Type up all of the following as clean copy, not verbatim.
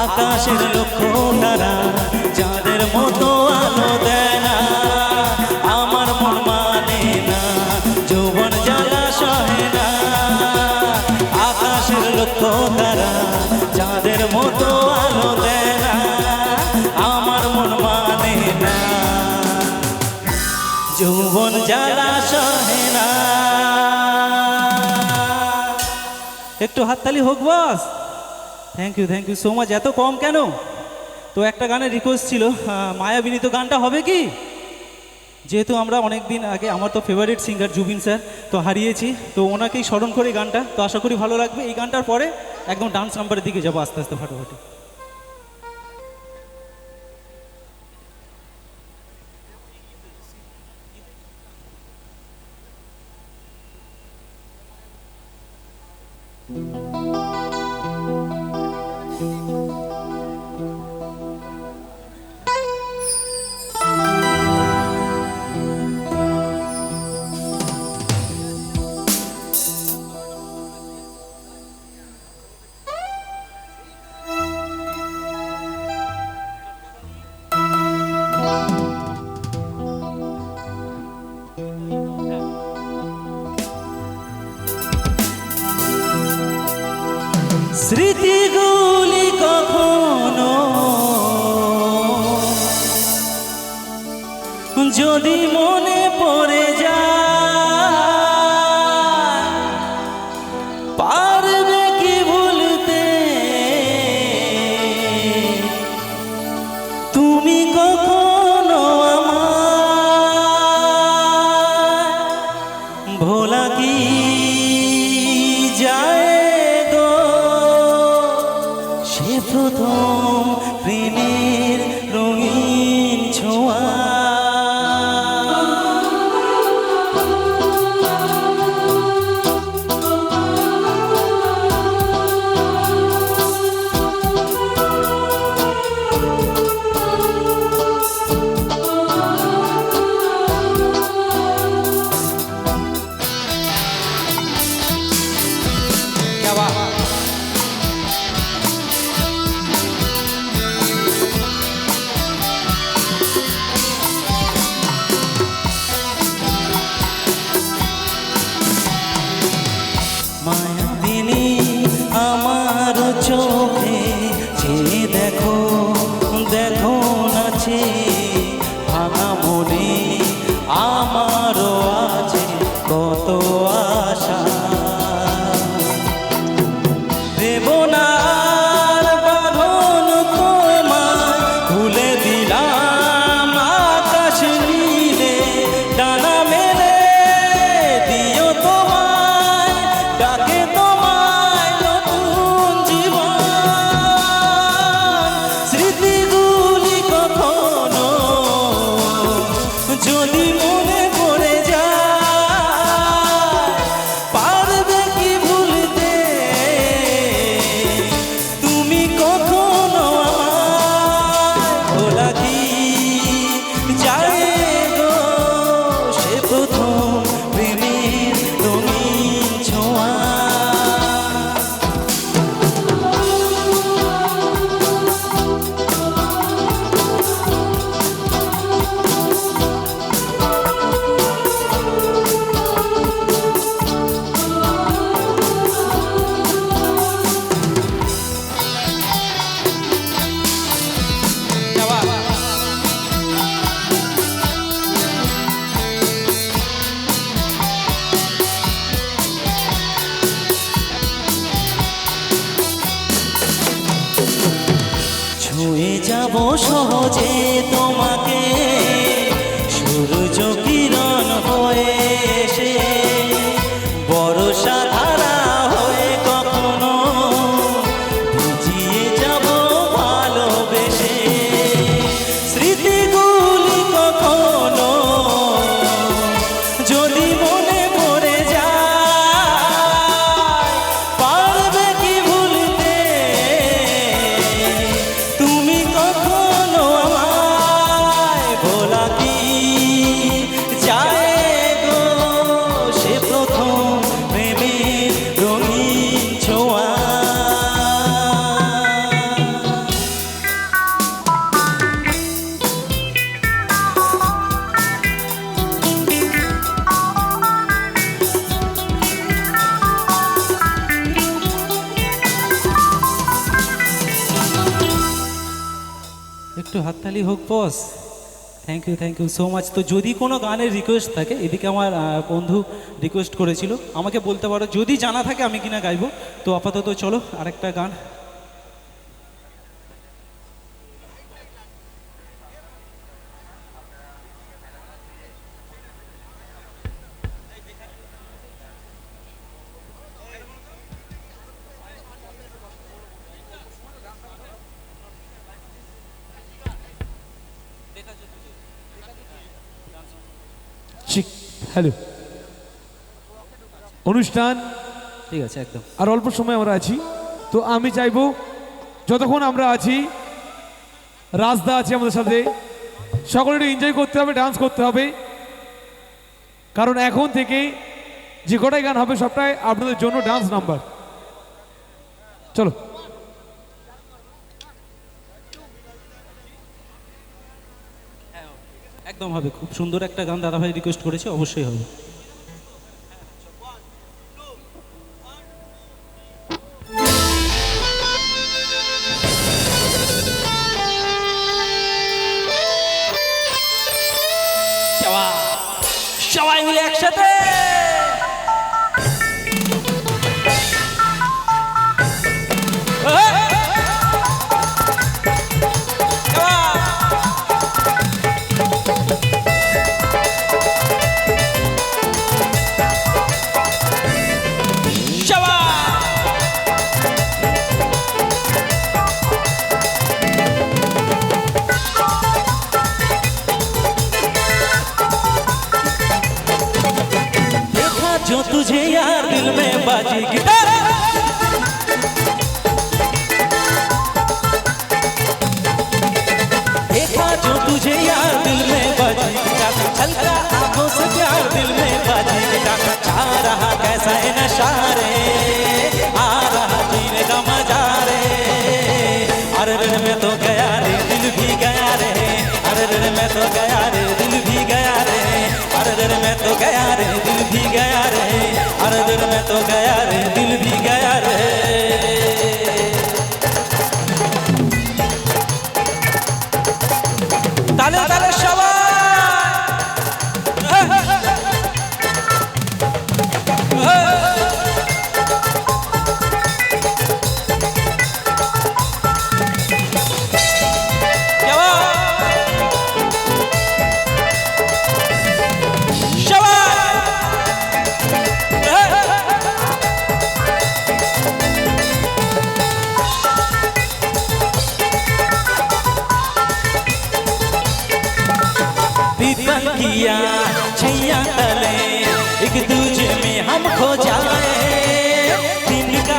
আকাশের লক্ষ্য তারা যাদের মতো আলো দেয় না, আমার মন মানে না, যৌবন জ্বালা সহে না। আকাশের লক্ষ্য তারা যাদের মতো আলো দেয় না, আমার মন মানে না, যৌবন জ্বালা সহে না। একটু হাততালি হোক boss. Thank you so much. এত কম কেন? তো একটা গানের রিকোয়েস্ট ছিল, মায়াবিনী। তো গানটা হবে কি? যেহেতু আমরা অনেক দিন আগে, আমার তো ফেভারিট সিঙ্গার জুবিন স্যার তো হারিয়েছি, তো ওনাকেই স্মরণ করে গানটা, তো আশা করি ভালো লাগবে। এই গানটার পরে একদম ডান্স নাম্বারের দিকে যাবো আস্তে আস্তে ফাটাফাটি। স্মৃতিগুলি কখনো যদি মনে পড়ে যায়, পারবে কি ভুলতে তুমি কখনো আমায়? ভোলা কি যায় সে প্রথম প্রেমের রঙিন ছোঁয়া? মায়াবিনী আমার চোখে চেয়ে দেখো, দেখো নাচে ভাঙা মনে আমারও আছে কত আশা। দেব না আর বাঁধন তোমায়, খুলে দিলাম আকাশ নীলে, ডানা মেলে দিও তোমায়, ডাকে তোমায় নতুন জীবন। স্মৃতিগুলি কখনো যদি মনে পড়ে যায়, পারবে কি ভুলতে তুমি কখনো আমায়? ভোলা কি যায় গো সে প্রথম প্রেমের রঙিন ছোঁয়া? ছুঁয়ে যাব সহজে তোমাকে, সূর্য কিরণ হয়ে এসে বর্ষা ধারা হয়ে কখনো ভিজিয়ে যাব ভালোবেসে। স্মৃতিগুলি কখনো যদি মনে পড়ে যায়, পারবে কি ভুলতে তুমি কখনো আমায়? ভোলা একটু হাততালি হোক boss. Thank you so much. তো যদি কোনো গানের রিকোয়েস্ট থাকে, এদিকে আমার বন্ধু রিকোয়েস্ট করেছিল, আমাকে বলতে পারো, যদি জানা থাকে আমি কিনা গাইবো। তো আপাতত চলো আরেকটা গান। হ্যালো, অনুষ্ঠান ঠিক আছে, একদম। আর অল্প সময় আমরা আছি, তো আমি চাইবো যতক্ষণ আমরা আছি, রাজদা আছে আমাদের সাথে, সকলে একটু এনজয় করতে হবে, ডান্স করতে হবে, কারণ এখন থেকে যে কটাই গান হবে সবটাই আপনাদের জন্য ডান্স নাম্বার। চলো। একদম হবে, খুব সুন্দর একটা গান দাদাভাই রিকোয়েস্ট করেছে, অবশ্যই হবে। সবাই মিলে একসাথে जो तुझे यार दिल में बाजी गिटार, देखा जो तुझे यार दिल में बाजी गिटार, छलका आंखों से प्यार दिल में बाजी गिटार, चाह रहा कैसा है नशा रे, आ रहा जीने का मजा रे, अरे रे मैं तो गया रे दिल भी गया रे, अरे रे मैं तो गया रे दिल भी गया रे, अरे रे मैं तो गया रे दिल भी गया रे, अरे दिल में तो गया रे दिल भी गया रे। ताले ताले शाबाश। पीपल किया छैया तले एक दूजे में हम खो जाए, तिनका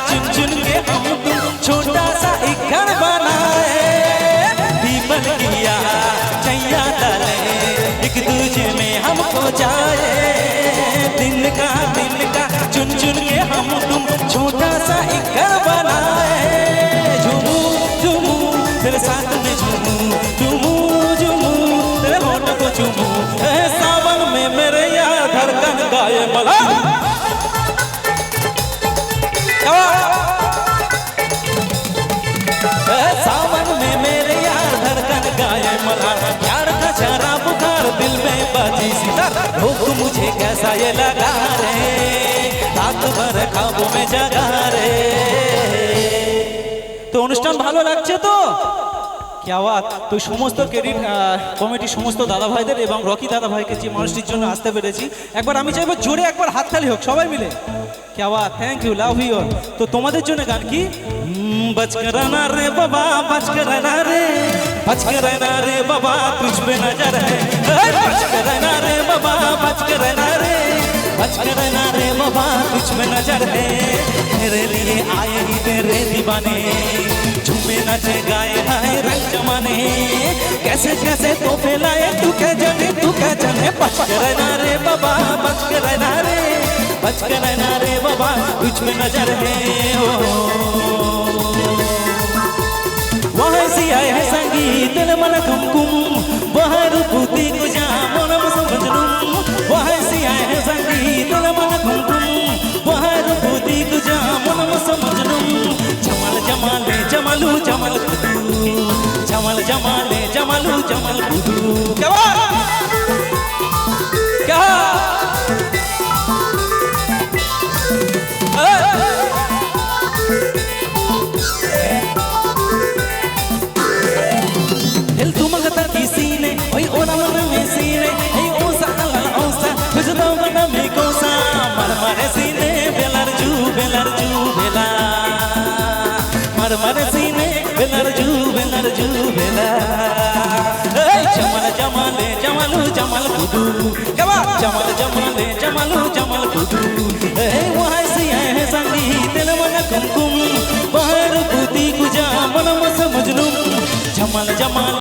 चुन चुन के हम तुम छोटा सा एक घर बनाए, पीपल किया छैया तले एक दूजे में हम खो जाए, तिनका चुन चुन के हम तुम छोटा सा एक घर बनाए, झूमू झूमू तेरे साथ में झूमू झूमू चुमू सावन में मेरे यार धड़कन गाए मला, सावन में मेरे यार धड़कन गाए मला, प्यार का जरा बुखार दिल में बाजी सितार, लोग मुझे कैसा ये लगा रे, रात भर ख्वाबों में जगा रे। तो অনুষ্ঠান ভালো লাগছে তো? क्या बात। तो समस्त क्रेडिट कमिटी समस्त दादा भाईদের এবং রকি দাদা ভাইকে যে মানুষটির জন্য আসতে পেরেছি, একবার আমি চাইবো জোরে একবার হাততালি হোক সবাই মিলে। क्या बात, थैंक यू, लव यू। तो তোমাদের জন্য গান কি, बच कर रहना रे बाबा, बच कर रहना रे, बच कर रहना रे बाबा, तुझ पे नजर है, बच कर रहना रे बाबा, बच कर रहना रे, बच कर रहना रे बाबा, तुझ पे नजर है, तेरे लिए आए ही तेरे दीवाने, झूमे नचे गाए हाय रंग जमाने, कैसे कैसे तो फैलाए तू क्या जाने बच कर रहना रे बाबा, बच कर रहना रे, बच कर रहना रे बाबा, तुझ में नजर है। वहाँ से आए है संगीत मन कुमकुम, बाहर पूती को जा मन समझलूं, वहाँ से आए है संगीत मन कुमकुम, बाहर पूती को जा मन समझलूं, जमाल जमाल जमालू जमाल जमाल जमाले जमालू जमाल बुदू क्या क्या दिल तुम गता किसी ने ओए ओना मन में सीने ए ओसा अला ओसा तुझ तो बना में कोसा मर मरे सीने बेलर जू बेला मर मरे सीने बेलर जू बेला जमाल जमाले जमालू जमाल बुदू जमाल जमाले जमालू जमाल बुदू ए वहां से है संगीत तेल मन कुमकुम बाहर बुती कुजा मन मस मजनू जमाल जमाल